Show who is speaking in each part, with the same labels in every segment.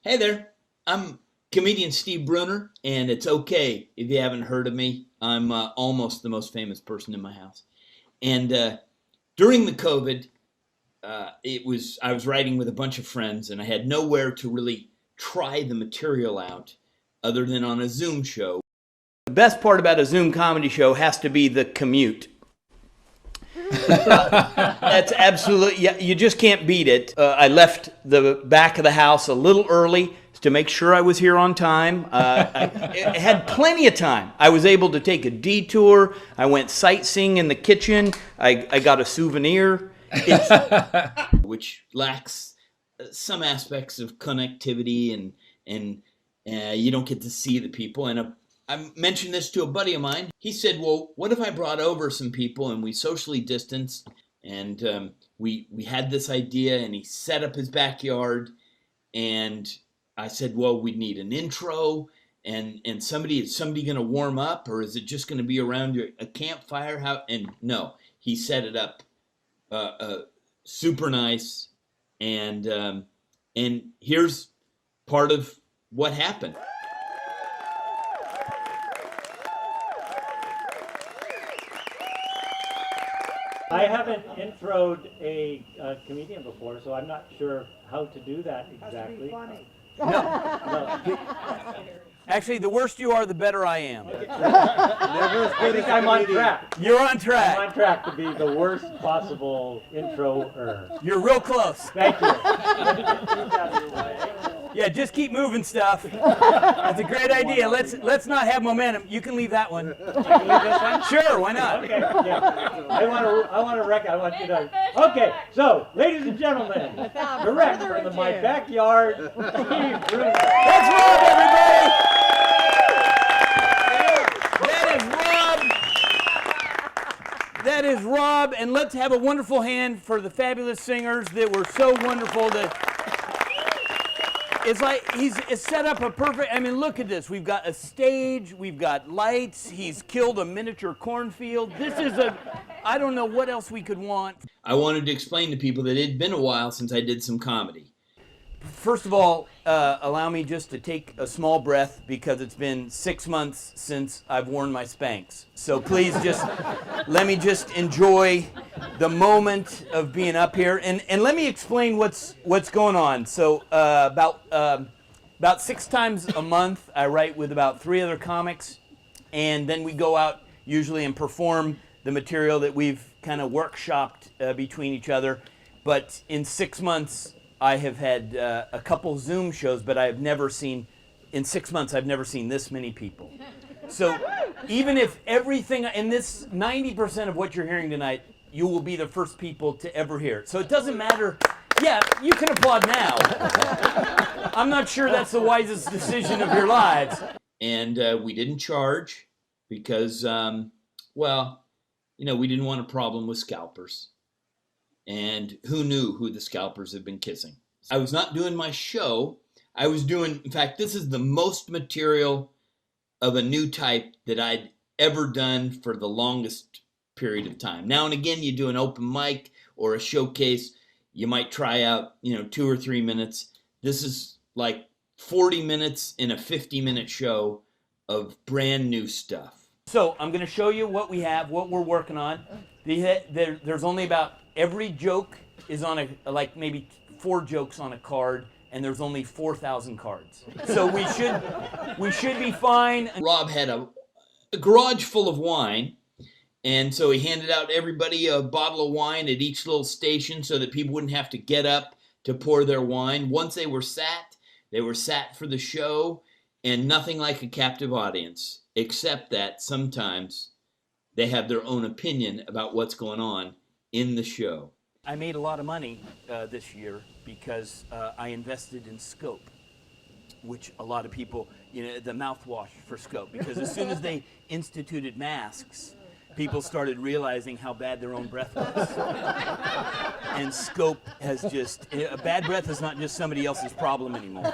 Speaker 1: Hey there, I'm comedian Steve Bruner, and it's okay if you haven't heard of me. I'm almost the most famous person in my house. And during the COVID, I was writing with a bunch of friends, and I had nowhere to really try the material out other than on a Zoom show. The best part about a Zoom comedy show has to be the commute. That's absolutely, yeah, you just can't beat it. I left the back of the house a little early to make sure I was here on time. I had plenty of time. I was able to take a detour. I went sightseeing in the kitchen. I got a souvenir, which lacks some aspects of connectivity, and you don't get to see the people. And I mentioned this to a buddy of mine. He said, well, what if I brought over some people and we socially distanced, and we had this idea, and he set up his backyard, and I said, well, we need an intro, and is somebody going to warm up, or is it just going to be around a campfire? And no, he set it up super nice, and here's part of what happened.
Speaker 2: I haven't introed a comedian before, so I'm not sure how to do that exactly. No.
Speaker 3: Actually, the worse you are, the better I am.
Speaker 2: I think I'm on track.
Speaker 3: You're on track.
Speaker 2: I'm on track to be the worst possible intro-er.
Speaker 3: You're real close.
Speaker 2: Thank you. Let me just move that out of your way.
Speaker 3: Yeah, just keep moving stuff. That's a great idea. Let's not have momentum. You can leave that one.
Speaker 2: You can leave this one?
Speaker 3: Sure, why not?
Speaker 2: Okay. Yeah. I want you to. Okay. So, ladies and gentlemen, direct from my backyard, Steve Bruner.
Speaker 3: That's Rob, everybody. That is Rob, and let's have a wonderful hand for the fabulous singers that were so wonderful to. It's like he's set up a perfect, I mean, look at this. We've got a stage, we've got lights, he's killed a miniature cornfield. This is I don't know what else we could want.
Speaker 1: I wanted to explain to people that it had been a while since I did some comedy.
Speaker 3: First of all, allow me just to take a small breath, because it's been 6 months since I've worn my Spanx. So please just let me just enjoy the moment of being up here, and let me explain what's going on. So about 6 times a month, I write with about 3 other comics, and then we go out usually and perform the material that we've kind of workshopped between each other. But in 6 months, I have had a couple Zoom shows, but I've never seen, in 6 months, I've never seen this many people. So even if everything, and this 90% of what you're hearing tonight, you will be the first people to ever hear it. So it doesn't matter. Yeah, you can applaud now. I'm not sure that's the wisest decision of your lives.
Speaker 1: And we didn't charge because, well, you know, we didn't want a problem with scalpers. And who knew who the scalpers had been kissing? I was not doing my show. I was doing, in fact, this is the most material of a new type that I'd ever done for the longest period of time. Now and again, you do an open mic or a showcase. You might try out, 2 or 3 minutes. This is like 40 minutes in a 50-minute show of brand new stuff.
Speaker 3: So I'm going to show you what we have, what we're working on. There's only about, every joke is on like maybe 4 jokes on a card, and there's only 4,000 cards. So we should be fine.
Speaker 1: Rob had a garage full of wine, and so he handed out everybody a bottle of wine at each little station so that people wouldn't have to get up to pour their wine. Once they were sat for the show, and nothing like a captive audience, except that sometimes they have their own opinion about what's going on in the show.
Speaker 3: I made a lot of money this year because I invested in Scope, which a lot of people, the mouthwash for Scope, because as soon as they instituted masks, people started realizing how bad their own breath was. And Scope has just, a bad breath is not just somebody else's problem anymore.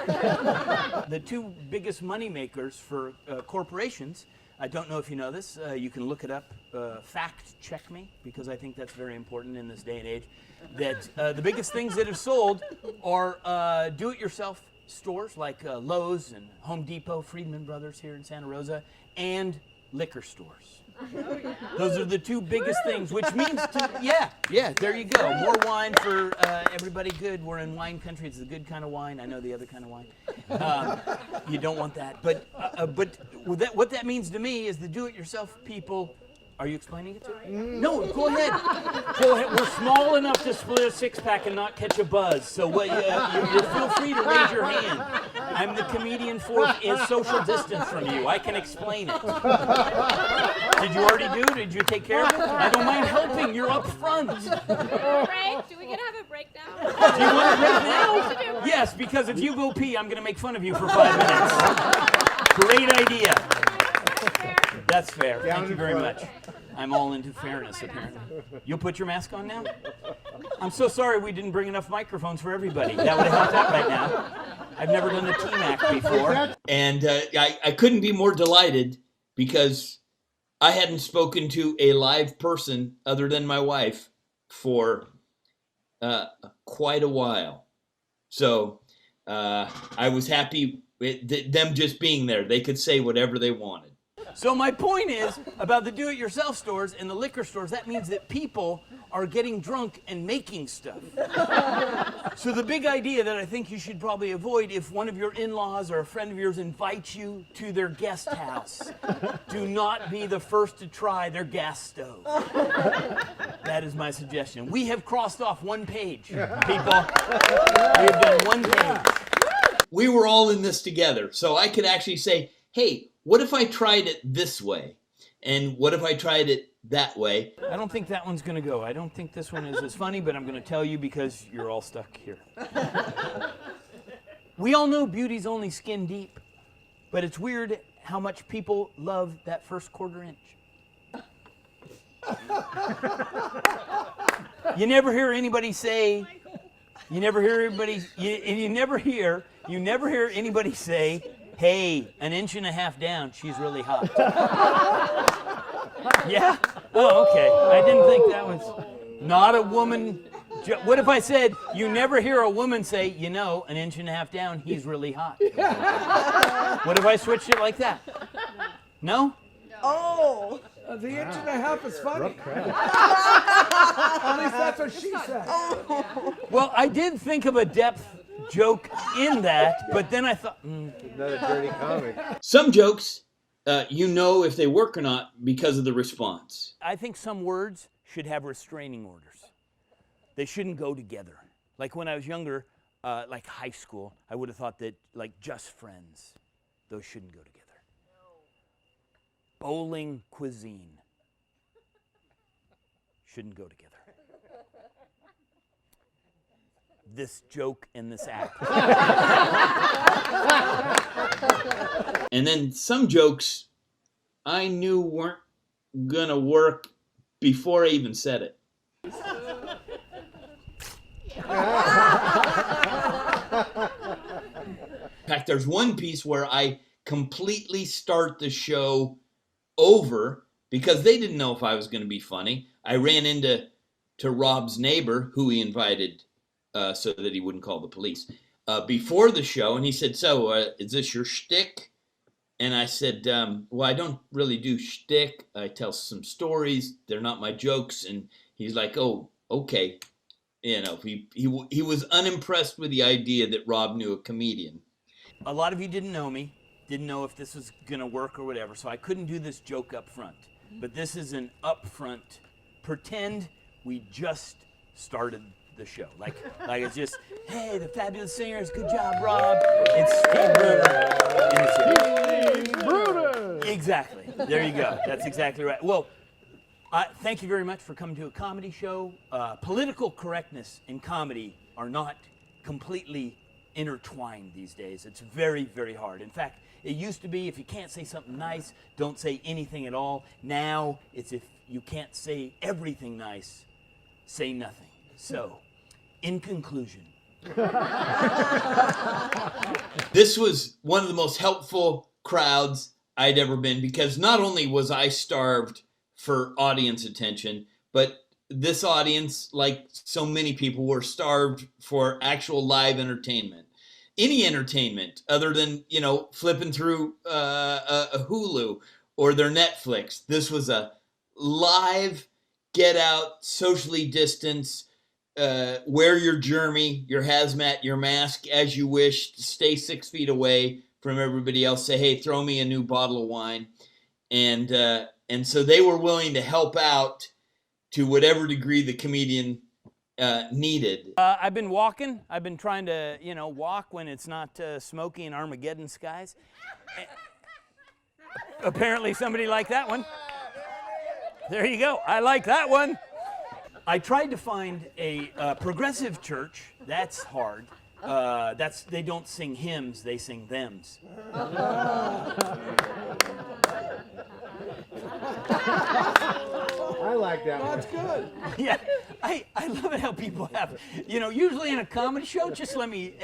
Speaker 3: The 2 biggest money makers for corporations, I don't know if you know this, you can look it up, fact check me, because I think that's very important in this day and age, that the biggest things that have sold are do-it-yourself stores like Lowe's and Home Depot, Friedman Brothers here in Santa Rosa, and liquor stores. Those are the two biggest things, which means there you go. More wine for everybody good. We're in wine country. It's the good kind of wine. I know the other kind of wine. You don't want that. But what that means to me is the do-it-yourself people. Are you explaining it to me? No, go ahead. Go ahead. We're small enough to split a six-pack and not catch a buzz. So you feel free to raise your hand. I'm the comedian fourth is social distance from you. I can explain it. Did you already do it? Did you take care of it? I don't mind helping. You're up front.
Speaker 4: Break? Do we get to have a breakdown?
Speaker 3: Do you want to break now? Yes, because if you go pee, I'm going to make fun of you for 5 minutes. Great idea. That's fair. Thank you very much. I'm all into fairness, apparently. You'll put your mask on now? I'm so sorry we didn't bring enough microphones for everybody. That would have helped out right now. I've never done the team act before.
Speaker 1: And I couldn't be more delighted because I hadn't spoken to a live person other than my wife for quite a while. So I was happy with them just being there. They could say whatever they wanted.
Speaker 3: So my point is, about the do-it-yourself stores and the liquor stores, that means that people are getting drunk and making stuff. So the big idea that I think you should probably avoid if one of your in-laws or a friend of yours invites you to their guest house, do not be the first to try their gas stove. That is my suggestion. We have crossed off one page, people. We have done one page.
Speaker 1: We were all in this together, so I could actually say, hey, what if I tried it this way? And what if I tried it that way?
Speaker 3: I don't think that one's going to go. I don't think this one is as funny, but I'm going to tell you because you're all stuck here. We all know beauty's only skin deep, but it's weird how much people love that first quarter inch. You never hear anybody say, you never hear anybody say, hey, an inch and a half down, she's really hot. Yeah? Oh, okay. I didn't think that was not a woman. What if I said, you never hear a woman say, you know, an inch and a half down, he's really hot? What if I switched it like that? No?
Speaker 5: Oh, the inch and a half is funny. At least that's what she said.
Speaker 3: Well, I did think of a depth joke in that, but then I thought,
Speaker 6: Not a dirty comic.
Speaker 1: Some jokes, you know if they work or not because of the response.
Speaker 3: I think some words should have restraining orders. They shouldn't go together. Like when I was younger, like high school, I would have thought that like just friends, those shouldn't go together. Bowling cuisine shouldn't go together. This joke and this act.
Speaker 1: And then some jokes I knew weren't gonna work before I even said it. In fact, there's one piece where I completely start the show over because they didn't know if I was going to be funny. I ran into Rob's neighbor, who he invited so that he wouldn't call the police, before the show, and he said, so, is this your shtick? And I said, well, I don't really do shtick. I tell some stories. They're not my jokes. And he's like, oh, okay. You know, he was unimpressed with the idea that Rob knew a comedian.
Speaker 3: A lot of you didn't know me, didn't know if this was going to work or whatever, so I couldn't do this joke up front. But this is an upfront. Pretend we just started the show. Like it's just, hey, the fabulous singers, good job, Rob. It's Steve Bruner. Exactly. There you go. That's exactly right. Well, thank you very much for coming to a comedy show. Political correctness and comedy are not completely intertwined these days. It's very, very hard. In fact, it used to be if you can't say something nice, don't say anything at all. Now it's if you can't say everything nice, say nothing. So, in conclusion.
Speaker 1: This was one of the most helpful crowds I'd ever been because not only was I starved for audience attention, but this audience, like so many people, were starved for actual live entertainment.
Speaker 3: any entertainment other than, flipping through a Hulu or their Netflix. This was a live, get out, socially distance, wear your germy, your hazmat, your mask as you wish, stay 6 feet away from everybody else, say, hey, throw me a new bottle of wine. And so they were willing to help out to whatever degree the comedian needed.
Speaker 1: I've been walking. I've been trying to, walk when it's not smoky and Armageddon skies. Apparently somebody liked that one. There you go. I like that one. I tried to find a progressive church. That's hard. They don't sing hymns, they sing thems.
Speaker 6: I like that one.
Speaker 5: That's good.
Speaker 1: Yeah, I love it how people have, usually in a comedy show, just let me,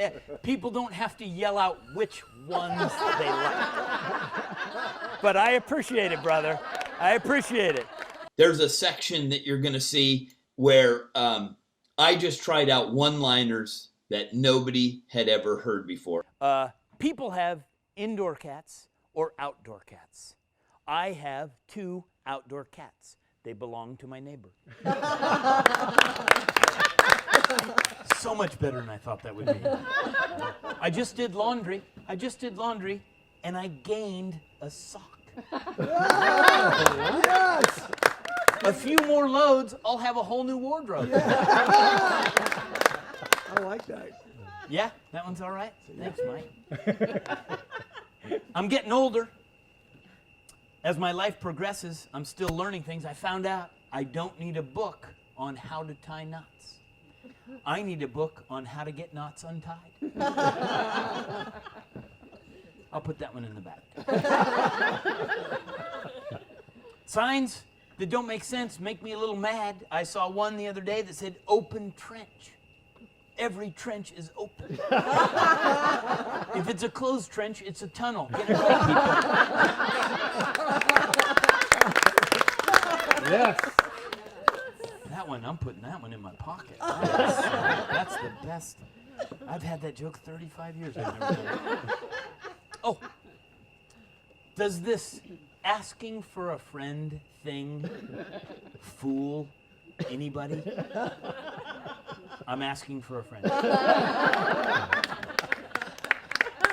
Speaker 1: people don't have to yell out which ones they like. But I appreciate it, brother. I appreciate it.
Speaker 3: There's a section that you're going to see where I just tried out one-liners that nobody had ever heard before.
Speaker 1: People have indoor cats or outdoor cats. I have 2 outdoor cats. They belong to my neighbor. So much better than I thought that would be. I just did laundry, and I gained a sock.
Speaker 5: Yes.
Speaker 1: A few more loads, I'll have a whole new wardrobe.
Speaker 5: I like that.
Speaker 1: Yeah, that one's all right. Thanks, Mike. I'm getting older. As my life progresses, I'm still learning things. I found out I don't need a book on how to tie knots. I need a book on how to get knots untied. I'll put that one in the back. Signs that don't make sense make me a little mad. I saw one the other day that said open trench. Every trench is open. If it's a closed trench, it's a tunnel. Get it right, people.
Speaker 6: Yes.
Speaker 1: That one, I'm putting that one in my pocket. That's the best. I've had that joke 35 years. I've never done it. Oh, does this asking for a friend thing fool anybody? I'm asking for a friend.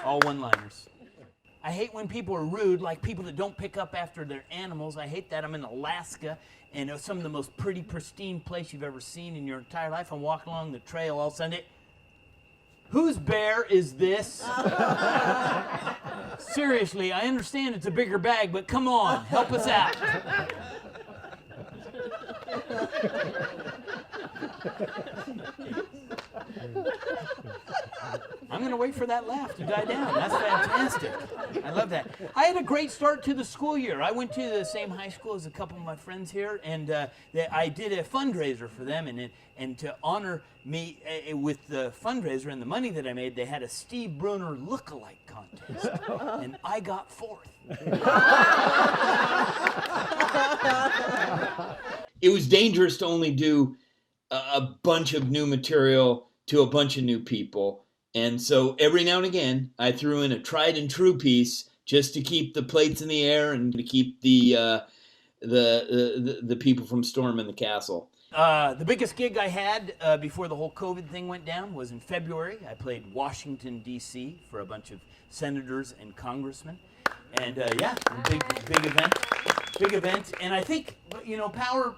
Speaker 1: All one-liners. I hate when people are rude, like people that don't pick up after their animals. I hate that. I'm in Alaska, and it's some of the most pretty, pristine place you've ever seen in your entire life. I'm walking along the trail all Sunday. Whose bear is this? Seriously, I understand it's a bigger bag, but come on, help us out. I'm going to wait for that laugh to die down. That's fantastic. I love that. I had a great start to the school year. I went to the same high school as a couple of my friends here, and I did a fundraiser for them. And to honor me with the fundraiser and the money that I made, they had a Steve Bruner look-alike contest, and I got 4th.
Speaker 3: It was dangerous to only do a bunch of new material to a bunch of new people. And so every now and again, I threw in a tried and true piece just to keep the plates in the air and to keep the people from storming the castle.
Speaker 1: The biggest gig I had before the whole COVID thing went down was in February. I played Washington, D.C. for a bunch of senators and congressmen. And yeah, big event. Big event. And I think, Power,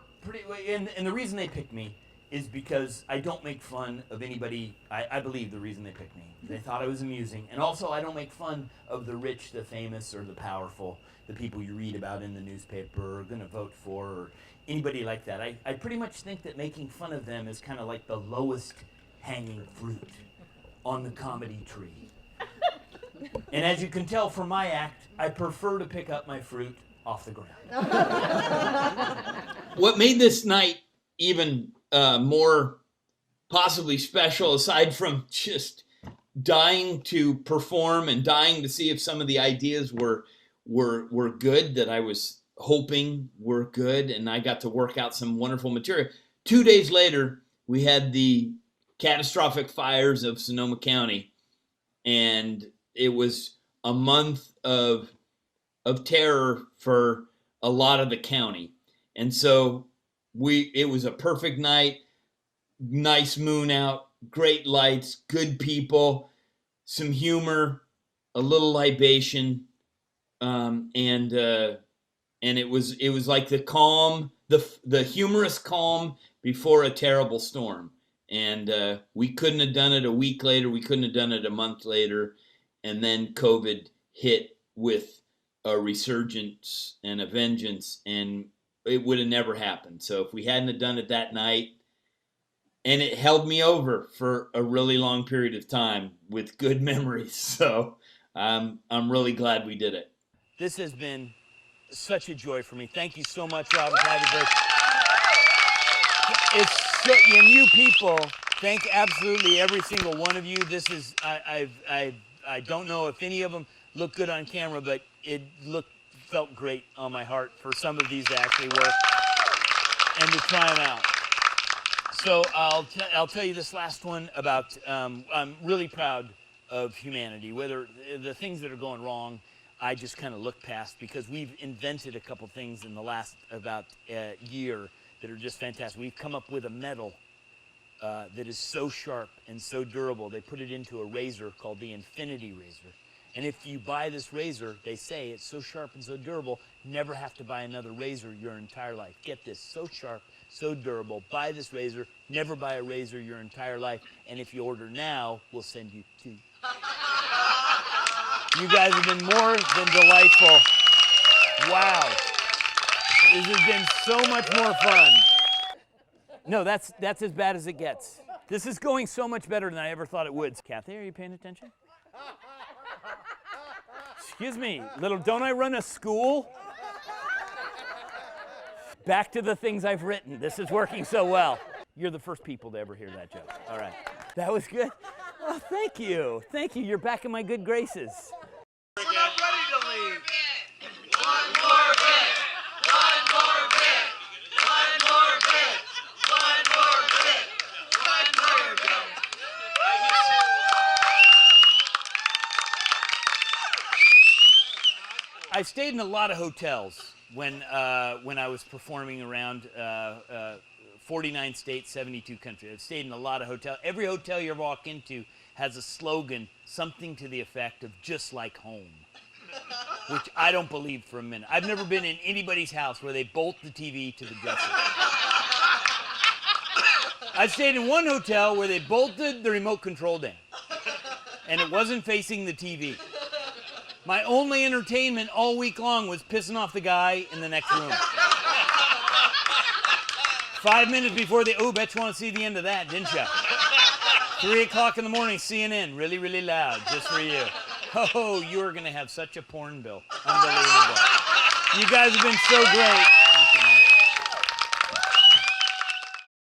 Speaker 1: and the reason they picked me is because I don't make fun of anybody. I believe the reason they picked me. They thought I was amusing. And also, I don't make fun of the rich, the famous, or the powerful, the people you read about in the newspaper or going to vote for, or anybody like that. I pretty much think that making fun of them is kind of like the lowest hanging fruit on the comedy tree. And as you can tell from my act, I prefer to pick up my fruit off the ground.
Speaker 3: What made this night even more possibly special, aside from just dying to perform and dying to see if some of the ideas were good, that I was hoping were good, and I got to work out some wonderful material. 2 days later, we had the catastrophic fires of Sonoma County, and it was a month of terror for a lot of the county. And so it was a perfect night, nice moon out, great lights, good people, some humor, a little libation, and it was like the calm, the humorous calm before a terrible storm. And we couldn't have done it a week later. We couldn't have done it a month later. And then COVID hit with a resurgence and a vengeance, and it would have never happened. So if we hadn't have done it that night, and it held me over for a really long period of time with good memories. So I'm really glad we did it. This has been such a joy for me. Thank you so much, Robin. It's so, and you people, thank absolutely every single one of you. This is, I don't know if any of them look good on camera, but it felt great on my heart for some of these to actually work and to try them out. So I'll tell you this last one about, I'm really proud of humanity. Whether the things that are going wrong, I just kind of look past, because we've invented a couple things in the last about year that are just fantastic. We've come up with a metal that is so sharp and so durable. They put it into a razor called the Infinity Razor. And if you buy this razor, they say it's so sharp and so durable, never have to buy another razor your entire life. Get this, so sharp, so durable. Buy this razor, never buy a razor your entire life. And if you order now, we'll send you 2. You guys have been more than delightful. Wow. This has been so much more fun. No, that's as bad as it gets. This is going so much better than I ever thought it would. Kathy, are you paying attention? Excuse me, don't I run a school? Back to the things I've written. This is working so well. You're the first people to ever hear that joke. All right. That was good. Oh, thank you. Thank you. You're back in my good graces.
Speaker 5: We're not ready to leave.
Speaker 7: One more bit. One more bit. One more bit. One more bit. One more bit.
Speaker 3: I stayed in a lot of hotels when I was performing around 49 states, 72 countries. I've stayed in a lot of hotels. Every hotel you walk into has a slogan, something to the effect of "just like home," which I don't believe for a minute. I've never been in anybody's house where they bolt the TV to the dresser. I stayed in one hotel where they bolted the remote control down, and it wasn't facing the TV. My only entertainment all week long was pissing off the guy in the next room. 5 minutes before bet you want to see the end of that, didn't you? 3 o'clock in the morning, CNN, really, really loud, just for you. Oh, you are going to have such a porn bill. Unbelievable. You guys have been so great.